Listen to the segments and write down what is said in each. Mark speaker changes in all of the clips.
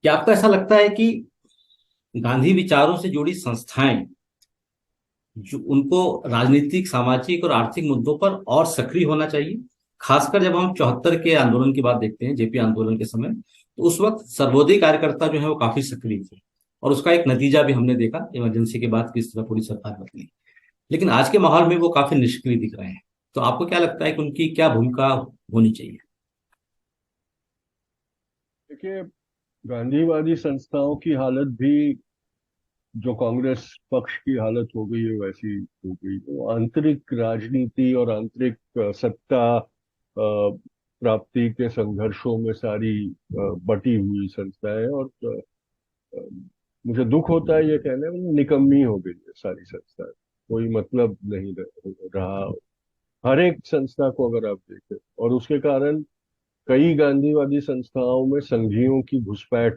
Speaker 1: क्या आपको ऐसा लगता है कि गांधी विचारों से जुड़ी संस्थाएं जो उनको राजनीतिक, सामाजिक और आर्थिक मुद्दों पर और सक्रिय होना चाहिए? खासकर जब हम 74 के आंदोलन की बात देखते हैं, जेपी आंदोलन के समय, तो उस वक्त सर्वोदय कार्यकर्ता जो है वो काफी सक्रिय थे। और उसका एक नतीजा भी हमने देखा, इमरजेंसी के बाद किस तरह पूरी सरकार बदली। लेकिन आज के माहौल में वो काफी निष्क्रिय दिख रहे हैं। तो आपको क्या लगता है कि उनकी क्या भूमिका होनी चाहिए?
Speaker 2: देखिए, गांधीवादी संस्थाओं की हालत भी जो कांग्रेस पक्ष की हालत हो गई है वैसी हो गई। तो आंतरिक राजनीति और आंतरिक सत्ता प्राप्ति के संघर्षों में सारी बटी हुई संस्थाएं। और अ, मुझे दुख होता है ये कहने में, निकम्मी हो गई है सारी संस्थाएं। कोई मतलब नहीं रहा हर एक संस्था को अगर आप देखें। और उसके कारण कई गांधीवादी संस्थाओं में संघियों की घुसपैठ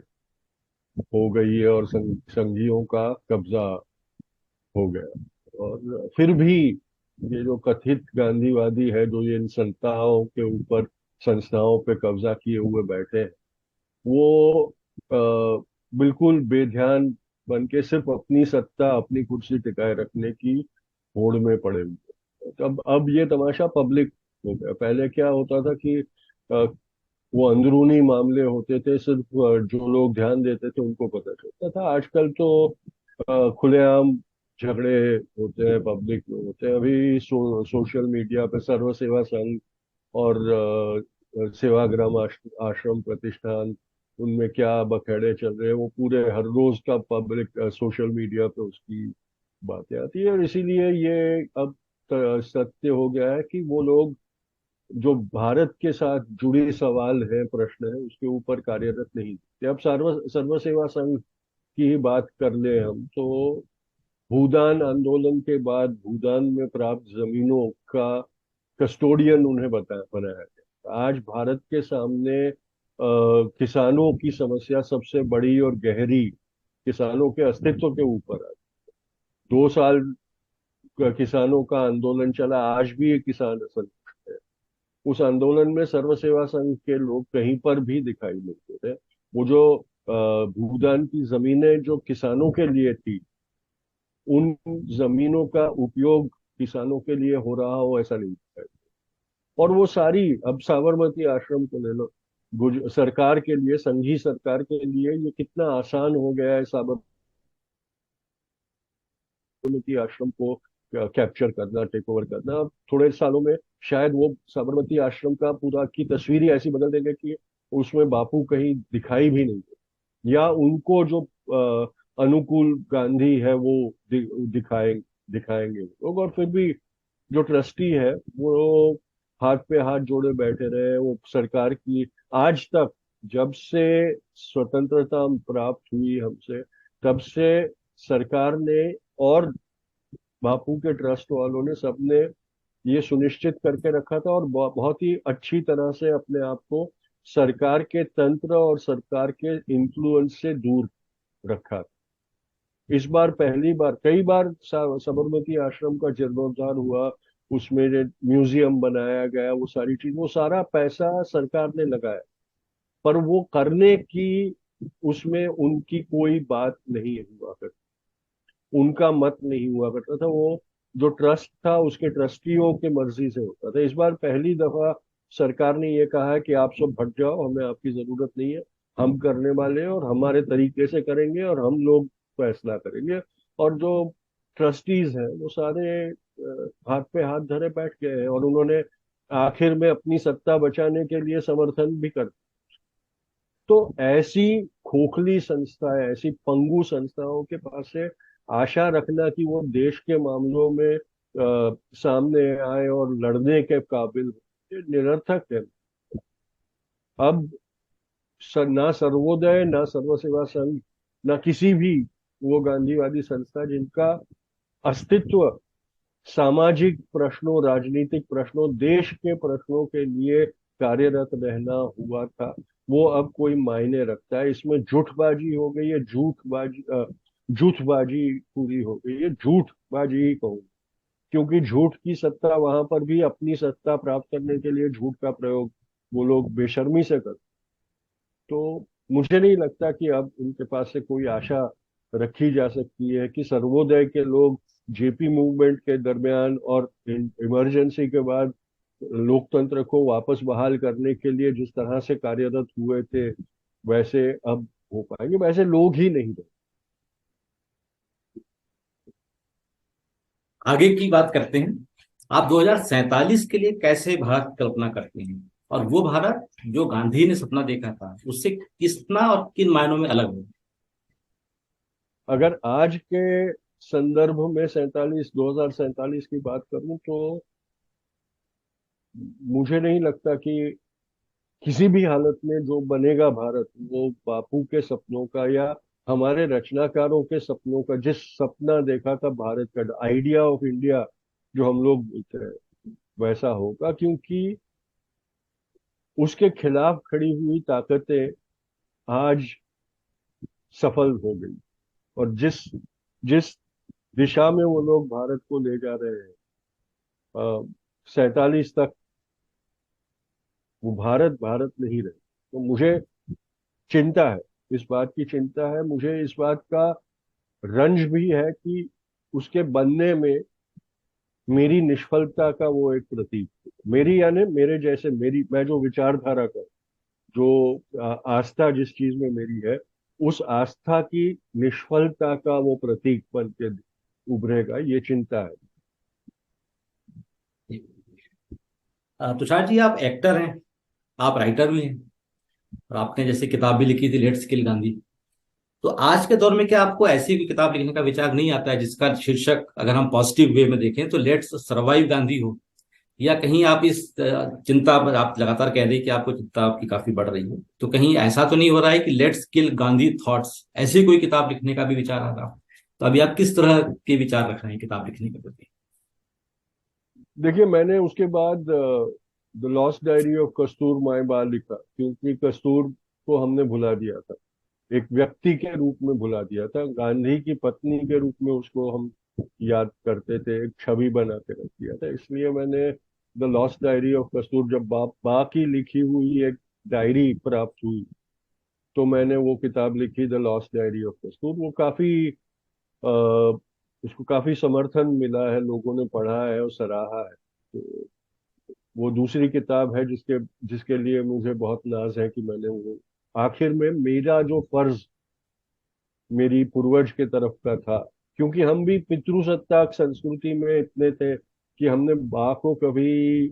Speaker 2: हो गई है और संघियों का कब्जा हो गया। और फिर भी ये जो कथित गांधीवादी है जो ये इन संस्थाओं के ऊपर, संस्थाओं पे कब्जा किए हुए बैठे हैं, वो बिल्कुल बेध्यान बन के सिर्फ अपनी सत्ता, अपनी कुर्सी टिकाए रखने की होड़ में पड़े हुए हैं। अब ये तमाशा पब्लिक हो गया। पहले क्या होता था कि वो अंदरूनी मामले होते थे, सिर्फ जो लोग ध्यान देते थे उनको पता चलता था। आजकल तो खुलेआम झगड़े होते हैं, पब्लिक में होते हैं। अभी सोशल मीडिया पे सर्व सेवा संघ और सेवाग्राम आश्रम प्रतिष्ठान, उनमें क्या बखेड़े चल रहे हैं वो पूरे हर रोज का पब्लिक सोशल मीडिया पे उसकी बातें आती है। और इसीलिए ये अब सत्य हो गया है कि वो लोग जो भारत के साथ जुड़े सवाल है, प्रश्न है, उसके ऊपर कार्यरत नहीं थे। अब सर्व सेवा संघ की ही बात कर ले हम तो भूदान आंदोलन के बाद भूदान में प्राप्त जमीनों का कस्टोडियन उन्हें बनाया गया। आज भारत के सामने किसानों की समस्या सबसे बड़ी और गहरी किसानों के अस्तित्व के ऊपर है। 2 साल किसानों का आंदोलन चला, आज भी ये किसान असंतुष्ट है। उस आंदोलन में सर्व सेवा संघ के लोग कहीं पर भी दिखाई नहीं दे रहे। वो जो भूदान की जमीनें जो किसानों के लिए थी, उन जमीनों का उपयोग किसानों के लिए हो रहा हो ऐसा नहीं दिखाई। और वो सारी, अब साबरमती आश्रम को ले लो, सरकार के लिए, संघी सरकार के लिए ये कितना आसान हो गया है साबरमती आश्रम को कैप्चर करना, टेक ओवर करना। अब थोड़े सालों में शायद वो साबरमती आश्रम का पूरा की तस्वीर ही ऐसी बदल देंगे कि उसमें बापू कहीं दिखाई भी नहीं दे, या उनको जो अनुकूल गांधी है वो दिखाएंगे लोग। और फिर भी जो ट्रस्टी है वो हाथ पे हाथ जोड़े बैठे रहे। वो सरकार की आज तक, जब से स्वतंत्रता प्राप्त हुई हमसे, तब से सरकार ने और बापू के ट्रस्ट वालों ने, सबने ये सुनिश्चित करके रखा था और बहुत ही अच्छी तरह से अपने आप को सरकार के तंत्र और सरकार के इन्फ्लुएंस से दूर रखा। इस बार पहली बार, कई बार साबरमती आश्रम का जीर्णोद्धार हुआ, उसमें जो म्यूजियम बनाया गया, वो सारी चीज, वो सारा पैसा सरकार ने लगाया। पर वो करने की, उसमें उनकी कोई बात नहीं हुआ करती, उनका मत नहीं हुआ करता था। वो जो ट्रस्ट था उसके ट्रस्टियों के मर्जी से होता था। इस बार पहली दफा सरकार ने ये कहा है कि आप सब हट जाओ, हमें आपकी जरूरत नहीं है, हम करने वाले हैं और हमारे तरीके से करेंगे और हम लोग फैसला करेंगे। और जो ट्रस्टीज हैं वो सारे हाथ पे हाथ धरे बैठ गए हैं और उन्होंने आखिर में अपनी सत्ता बचाने के लिए समर्थन भी कर। तो ऐसी खोखली संस्था, ऐसी पंगु संस्थाओं के पास से आशा रखना कि वो देश के मामलों में सामने आए और लड़ने के काबिल हो, ये निरर्थक है। अब ना सर्वोदय, ना सर्व सेवा संघ, ना किसी भी वो गांधीवादी संस्था जिनका अस्तित्व सामाजिक प्रश्नों, राजनीतिक प्रश्नों, देश के प्रश्नों के लिए कार्यरत रहना हुआ था, वो अब कोई मायने रखता है? इसमें झूठबाजी हो गई है, झूठबाजी पूरी हो गई है, झूठबाजी ही कहूँ। क्योंकि झूठ की सत्ता वहां पर भी, अपनी सत्ता प्राप्त करने के लिए झूठ का प्रयोग वो लोग बेशर्मी से करते। तो मुझे नहीं लगता कि अब उनके पास से कोई आशा रखी जा सकती है कि सर्वोदय के लोग जेपी मूवमेंट के दरमियान और इमरजेंसी के बाद लोकतंत्र को वापस बहाल करने के लिए जिस तरह से कार्यरत हुए थे, वैसे अब हो पाएंगे। वैसे लोग ही नहीं रहे।
Speaker 1: आगे की बात करते हैं। आप 2047 के लिए कैसे भारत की कल्पना करते हैं, और वो भारत जो गांधी ने सपना देखा था उससे कितना और किन मायनों में अलग हो?
Speaker 2: अगर आज के संदर्भ में 2047 की बात करूं तो मुझे नहीं लगता कि किसी भी हालत में जो बनेगा भारत, वो बापू के सपनों का या हमारे रचनाकारों के सपनों का, जिस सपना देखा था भारत का, आइडिया ऑफ इंडिया जो हम लोग बोलते हैं, वैसा होगा। क्योंकि उसके खिलाफ खड़ी हुई ताकतें आज सफल हो गई, और जिस जिस दिशा में वो लोग भारत को ले जा रहे हैं, 47 तक, वो भारत भारत नहीं रहे। तो मुझे चिंता है, इस बात की चिंता है। मुझे इस बात का रंज भी है कि उसके बनने में मेरी निष्फलता का वो एक प्रतीक, मेरी यानी मेरे जैसे, मेरी मैं जो विचारधारा का, जो आस्था जिस चीज में मेरी है, उस आस्था की निष्फलता का वो प्रतीक बन के उभरेगा, ये चिंता है।
Speaker 1: तुषार जी, आप एक्टर हैं, आप राइटर भी हैं, और आपने जैसे किताब भी लिखी थी, लेट्स किल गांधी। तो आज के दौर में क्या आपको ऐसी कोई किताब लिखने का विचार नहीं आता है जिसका शीर्षक, अगर हम पॉजिटिव वे में देखें, तो लेट्स सर्वाइव गांधी हो? या कहीं आप इस चिंता पर, आप लगातार कह रहे हैं कि आपको चिंता आपकी काफी बढ़ रही है, तो कहीं ऐसा तो नहीं हो रहा है कि लेट्स किल गांधी थॉट्स, ऐसी कोई किताब लिखने का भी विचार आ रहा? तो अभी आप किस तरह के विचार रख रहे हैं किताब लिखने के प्रति?
Speaker 2: देखिए, मैंने उसके बाद the lost diary of Kastur my Ba लिखा, क्योंकि कस्तूर को हमने भुला दिया था, एक व्यक्ति के रूप में भुला दिया था। गांधी की पत्नी के रूप में उसको हम याद करते थे, एक छवि बना के रख दिया था। इसलिए मैंने the lost diary of Kastur, जब बा की लिखी हुई एक डायरी प्राप्त हुई, तो मैंने वो किताब लिखी, the lost diary of Kastur. वो काफी उसको काफी समर्थन मिला है, लोगों ने पढ़ा है और सराहा है। तो वो दूसरी किताब है जिसके जिसके लिए मुझे बहुत नाज है कि मैंने वो, आखिर में मेरा जो फर्ज मेरी पूर्वज के तरफ का था, क्योंकि हम भी पितृसत्ताक संस्कृति में इतने थे कि हमने बा को कभी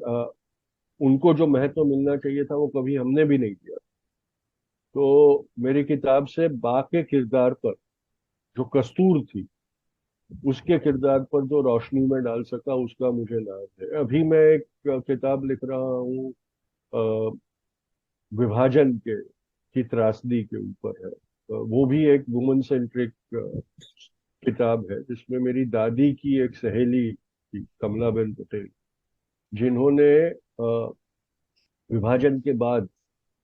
Speaker 2: उनको जो महत्व मिलना चाहिए था वो कभी हमने भी नहीं दिया। तो मेरी किताब से बा के किरदार पर, जो कस्तूर थी, उसके किरदार पर जो रोशनी में डाल सका, उसका मुझे नाज है। अभी मैं एक किताब लिख रहा हूँ, अ, विभाजन के की त्रासदी के ऊपर है। वो भी एक वुमन सेंट्रिक किताब है, जिसमें मेरी दादी की एक सहेली थी, कमलाबेन पटेल, जिन्होंने विभाजन के बाद,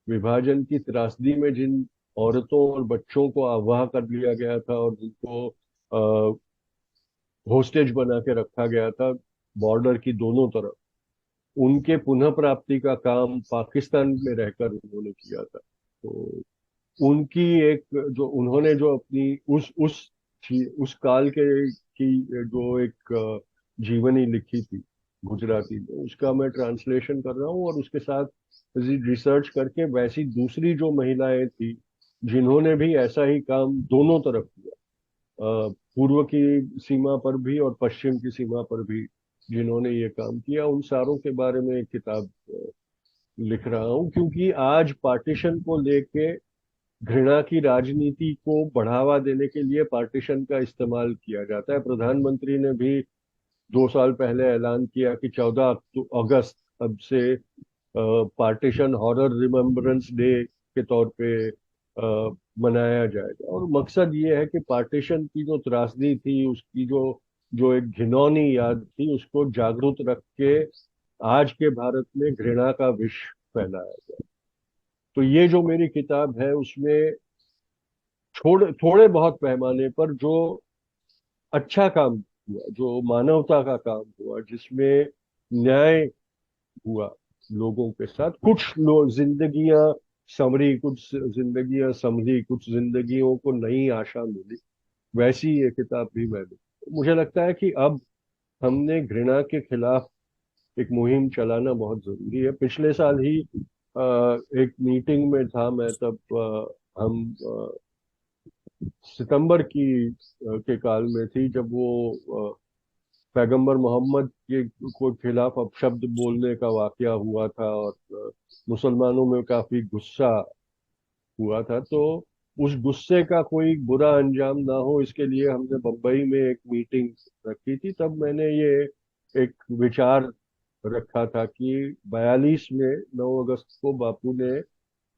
Speaker 2: विभाजन की त्रासदी में जिन औरतों और बच्चों को अगवा कर लिया गया था और जिनको होस्टेज बना के रखा गया था बॉर्डर की दोनों तरफ, उनके पुनः प्राप्ति का काम पाकिस्तान में रहकर उन्होंने किया था। तो उनकी एक, जो उन्होंने जो अपनी उस काल के की जो एक जीवनी लिखी थी गुजराती में, उसका मैं ट्रांसलेशन कर रहा हूँ, और उसके साथ रिसर्च करके वैसी दूसरी जो महिलाएं थी जिन्होंने भी ऐसा ही काम दोनों तरफ किया, पूर्व की सीमा पर भी और पश्चिम की सीमा पर भी जिन्होंने ये काम किया, उन सारों के बारे में एक किताब लिख रहा हूँ। क्योंकि आज पार्टीशन को लेके घृणा की राजनीति को बढ़ावा देने के लिए पार्टीशन का इस्तेमाल किया जाता है। प्रधानमंत्री ने भी 2 साल पहले ऐलान किया कि 14 अगस्त अब से पार्टीशन हॉरर रिमेम्बरेंस डे के तौर पे मनाया जाएगा। और मकसद ये है कि पार्टीशन की जो त्रासदी थी, उसकी जो जो एक घिनौनी याद थी, उसको जागरूक रख के आज के भारत में घृणा का विष फैलाया जाए। तो ये जो मेरी किताब है, उसमें थोड़े बहुत पैमाने पर जो अच्छा काम हुआ, जो मानवता का काम हुआ, जिसमें न्याय हुआ लोगों के साथ, कुछ लोग जिंदगियां संवरी कुछ जिंदगियां, समझी कुछ जिंदगियों को नई आशा मिली, वैसी ये किताब भी मैंने। मुझे लगता है कि अब हमने घृणा के खिलाफ एक मुहिम चलाना बहुत जरूरी है। पिछले साल ही एक मीटिंग में था मैं, तब हम सितंबर के काल में थी, जब वो पैगंबर मोहम्मद के को खिलाफ अपशब्द बोलने का वाकया हुआ था, और मुसलमानों में काफी गुस्सा हुआ था। तो उस गुस्से का कोई बुरा अंजाम ना हो, इसके लिए हमने बम्बई में एक मीटिंग रखी थी। तब मैंने ये एक विचार रखा था कि 42 में 9 अगस्त को बापू ने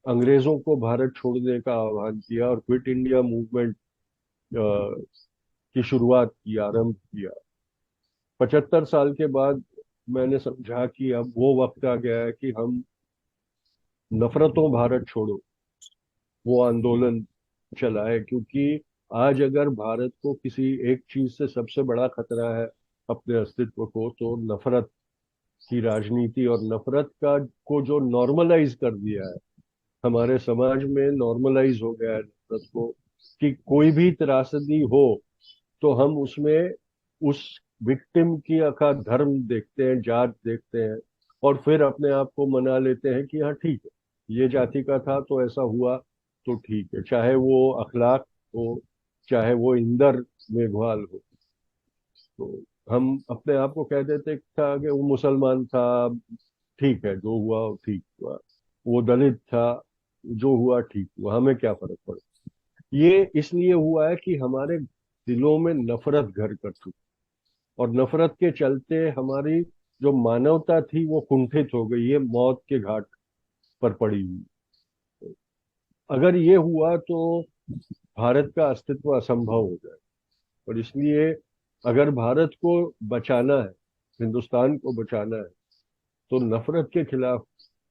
Speaker 2: अंग्रेजों को भारत छोड़ने का आह्वान किया और क्विट इंडिया मूवमेंट की शुरुआत की, आरंभ किया। 75 साल के बाद मैंने समझा कि अब वो वक्त आ गया है कि हम नफरतों भारत छोड़ो वो आंदोलन चलाए। क्योंकि आज अगर भारत को किसी एक चीज से सबसे बड़ा खतरा है अपने अस्तित्व को, तो नफरत की राजनीति और नफरत का को जो नॉर्मलाइज कर दिया है हमारे समाज में, नॉर्मलाइज हो गया है नफरत को, कि कोई भी त्रासदी हो तो हम उसमें उस विक्टिम का धर्म देखते हैं, जात देखते हैं, और फिर अपने आप को मना लेते हैं कि हाँ ठीक है, ये जाति का था तो ऐसा हुआ, तो ठीक है, चाहे वो अखलाक हो, चाहे वो इंदर मेघवाल हो। तो हम अपने आप को कह देते था कि वो मुसलमान था, ठीक है, जो हुआ वो ठीक हुआ, वो दलित था, जो हुआ ठीक हुआ, हमें क्या फर्क पड़ा। ये इसलिए हुआ है कि हमारे दिलों में नफरत घर कर चुकी, और नफरत के चलते हमारी जो मानवता थी वो कुंठित हो गई है, मौत के घाट पर पड़ी हुई। अगर ये हुआ तो भारत का अस्तित्व असंभव हो जाए। और इसलिए अगर भारत को बचाना है, हिंदुस्तान को बचाना है, तो नफरत के खिलाफ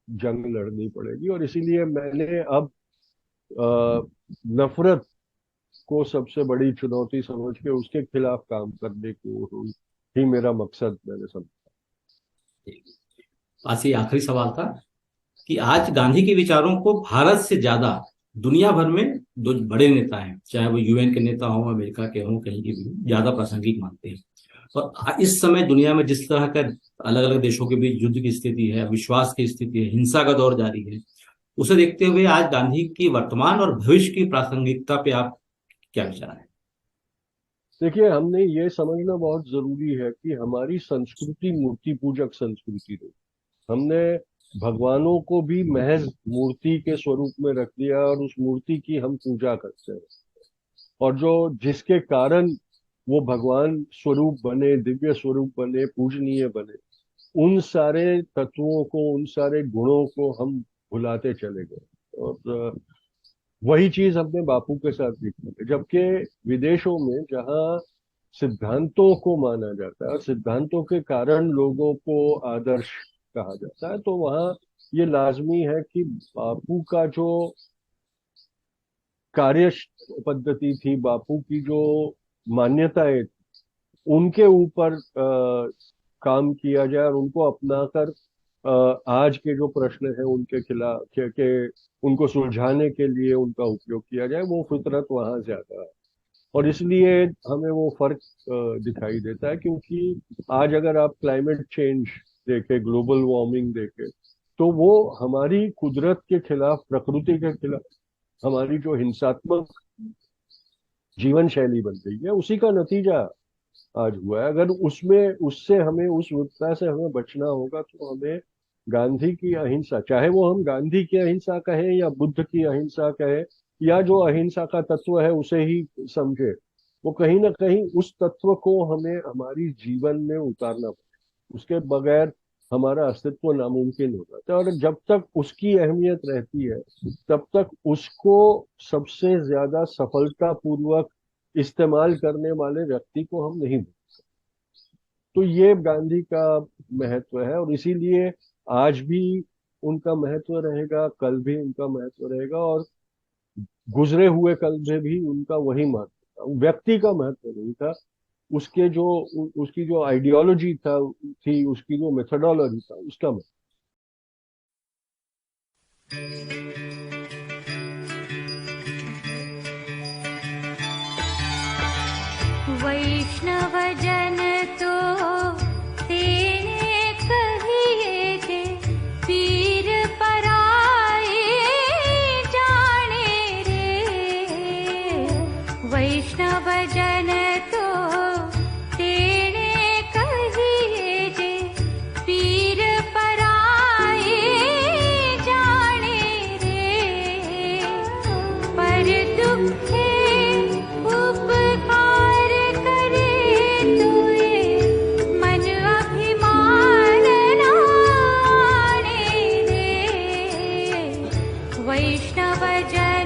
Speaker 2: जंग लड़नी पड़ेगी। और इसीलिए मैंने अब अ, नफरत को सबसे बड़ी चुनौती समझ के उसके खिलाफ काम करने को ही मेरा मकसद मैंने समझा।
Speaker 1: आज ये आखिरी सवाल था कि आज गांधी के विचारों को भारत से ज्यादा दुनिया भर में जो बड़े नेता हैं, चाहे वो यूएन के नेता हों, अमेरिका के हों, कहीं के भी हों, ज्यादा प्रासंगिक मानते हैं। और इस समय दुनिया में जिस तरह का अलग अलग देशों के बीच युद्ध की स्थिति है, विश्वास की स्थिति है, हिंसा का दौर जारी है, उसे देखते हुए आज गांधी की वर्तमान और भविष्य की प्रासंगिकता पे आप क्या विचार है?
Speaker 2: देखिए, हमने ये समझना बहुत जरूरी है कि हमारी संस्कृति मूर्ति पूजक संस्कृति रही। हमने भगवानों को भी महज मूर्ति के स्वरूप में रख दिया, और उस मूर्ति की हम पूजा करते हैं। और जो जिसके कारण वो भगवान स्वरूप बने, दिव्य स्वरूप बने, पूजनीय बने, उन सारे तत्वों को, उन सारे गुणों को हम भुलाते चले गए। और वही चीज हमने बापू के साथ देखी है। जबकि विदेशों में जहाँ सिद्धांतों को माना जाता है और सिद्धांतों के कारण लोगों को आदर्श कहा जाता है, तो वहाँ ये लाजमी है कि बापू का जो कार्य पद्धति थी, बापू की जो मान्यताएं, उनके ऊपर काम किया जाए और उनको अपनाकर आज के जो प्रश्न हैं उनके खिलाफ के उनको सुलझाने के लिए उनका उपयोग किया जाए। वो फितरत वहाँ ज्यादा है। और इसलिए हमें वो फर्क दिखाई देता है। क्योंकि आज अगर आप क्लाइमेट चेंज देखें, ग्लोबल वार्मिंग देखें, तो वो हमारी कुदरत के खिलाफ, प्रकृति के खिलाफ हमारी जो हिंसात्मक जीवन शैली बन गई है, उसी का नतीजा आज हुआ है। अगर उसमें उससे हमें, उस विपदा से हमें बचना होगा, तो हमें गांधी की अहिंसा, चाहे वो हम गांधी की अहिंसा कहें या बुद्ध की अहिंसा कहें, या जो अहिंसा का तत्व है उसे ही समझे, वो कहीं ना कहीं उस तत्व को हमें हमारी जीवन में उतारना पड़ेगा। उसके बगैर हमारा अस्तित्व नामुमकिन हो जाता है। और जब तक उसकी अहमियत रहती है, तब तक उसको सबसे ज्यादा सफलतापूर्वक इस्तेमाल करने वाले व्यक्ति को हम नहीं। तो ये गांधी का महत्व है, और इसीलिए आज भी उनका महत्व रहेगा, कल भी उनका महत्व रहेगा, और गुजरे हुए कल में भी उनका वही महत्व था। व्यक्ति का महत्व नहीं था, उसके जो उसकी जो आइडियोलॉजी थी, उसकी जो मेथोडोलॉजी था, उसका महत्व।
Speaker 3: वैष्णव जन तो तेने कहिए जे, पीर पराए जाने रे। वैष्णव जन तो तेने कहिए जे, पीर पराए जाने रे। पर दुखे उपकार करे तुए, मन अभिमान नाणे रे। वैष्णव जन